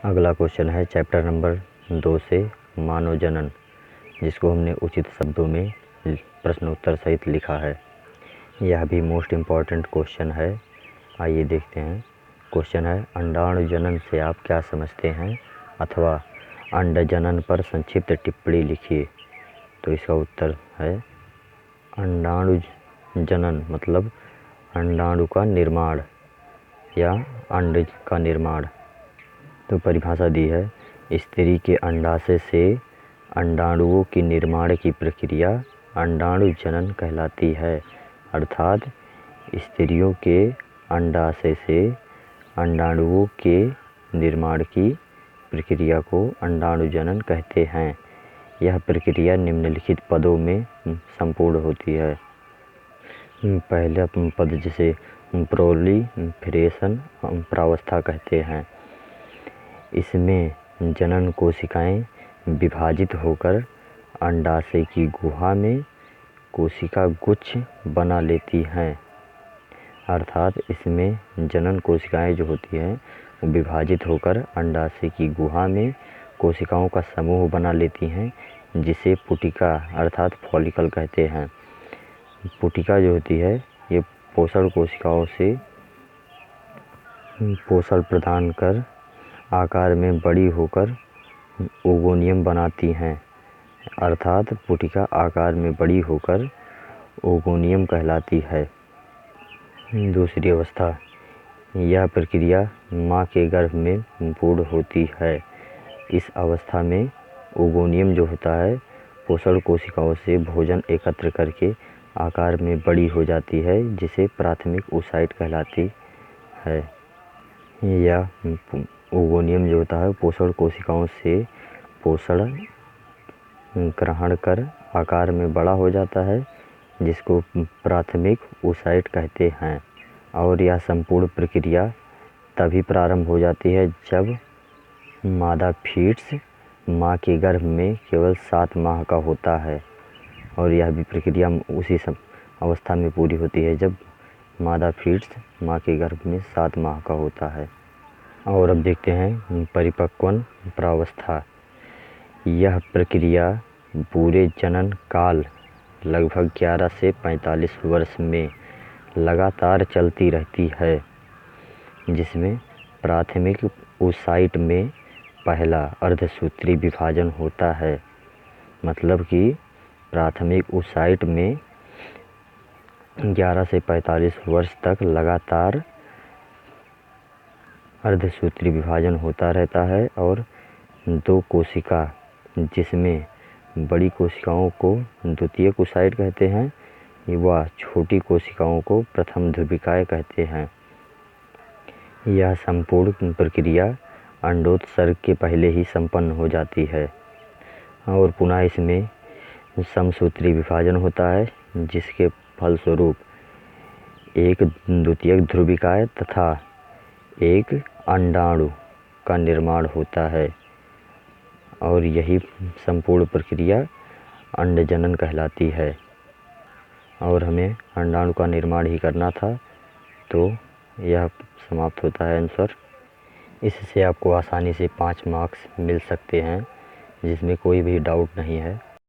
अगला क्वेश्चन है chapter number 2 से मानव जनन, जिसको हमने उचित शब्दों में प्रश्नोत्तर सहित लिखा है। यह भी मोस्ट इम्पॉर्टेंट क्वेश्चन है। आइए देखते हैं। क्वेश्चन है, अंडाणु जनन से आप क्या समझते हैं, अथवा अंड जनन पर संक्षिप्त टिप्पणी लिखिए। तो इसका उत्तर है अंडाणु जनन मतलब अंडाणु का निर्माण या अंड का निर्माण। तो परिभाषा दी है, स्त्री के अंडाशय से अंडाणुओं की निर्माण की प्रक्रिया अंडाणु जनन कहलाती है। अर्थात स्त्रियों के अंडाशय से अंडाणुओं के निर्माण की प्रक्रिया को अंडाणु जनन कहते हैं। यह प्रक्रिया निम्नलिखित पदों में संपूर्ण होती है। पहला पद जिसे प्रोलिफरेशन प्रावस्था कहते हैं। इसमें जनन कोशिकाएं विभाजित होकर अंडाशय की गुहा में कोशिका गुच्छ बना लेती हैं। अर्थात इसमें जनन कोशिकाएं जो होती हैं वो विभाजित होकर अंडाशय की गुहा में कोशिकाओं का समूह बना लेती हैं, जिसे पुटिका अर्थात फॉलिकल कहते हैं। पुटिका जो होती है ये पोषण कोशिकाओं से पोषण प्रदान कर आकार में बड़ी होकर ओगोनियम बनाती हैं। अर्थात पुटिका आकार में बड़ी होकर ओगोनियम कहलाती है। दूसरी अवस्था, यह प्रक्रिया माँ के गर्भ में पूर्ण होती है। इस अवस्था में ओगोनियम जो होता है पोषण कोशिकाओं से भोजन एकत्र करके आकार में बड़ी हो जाती है, जिसे प्राथमिक oocyte कहलाती है। यह ओगोनियम जो होता है पोषण कोशिकाओं से पोषण ग्रहण कर आकार में बड़ा हो जाता है, जिसको प्राथमिक oocyte कहते हैं। और यह संपूर्ण प्रक्रिया तभी प्रारंभ हो जाती है जब मादा फीट्स माँ के गर्भ में केवल 7 माह का होता है। और यह भी प्रक्रिया उसी अवस्था में पूरी होती है जब मादा फीट्स माँ के गर्भ में 7 माह का होता है। और अब देखते हैं परिपक्वन प्रावस्था। यह प्रक्रिया पूरे जनन काल लगभग 11 से 45 वर्ष में लगातार चलती रहती है, जिसमें प्राथमिक oocyte में पहला अर्धसूत्री विभाजन होता है। मतलब कि प्राथमिक oocyte में 11 से 45 वर्ष तक लगातार अर्धसूत्री विभाजन होता रहता है। और 2 कोशिका, जिसमें बड़ी कोशिकाओं को द्वितीयक oocyte कहते हैं, व छोटी कोशिकाओं को प्रथम ध्रुविकाएँ कहते हैं। यह संपूर्ण प्रक्रिया अंडोत्सर्ग के पहले ही संपन्न हो जाती है। और पुनः इसमें समसूत्री विभाजन होता है, जिसके फलस्वरूप एक द्वितीयक ध्रुविकाएँ तथा एक अंडाणु का निर्माण होता है। और यही संपूर्ण प्रक्रिया अंडजनन कहलाती है। और हमें अंडाणु का निर्माण ही करना था, तो यह समाप्त होता है आंसर। इससे आपको आसानी से 5 मार्क्स मिल सकते हैं, जिसमें कोई भी डाउट नहीं है।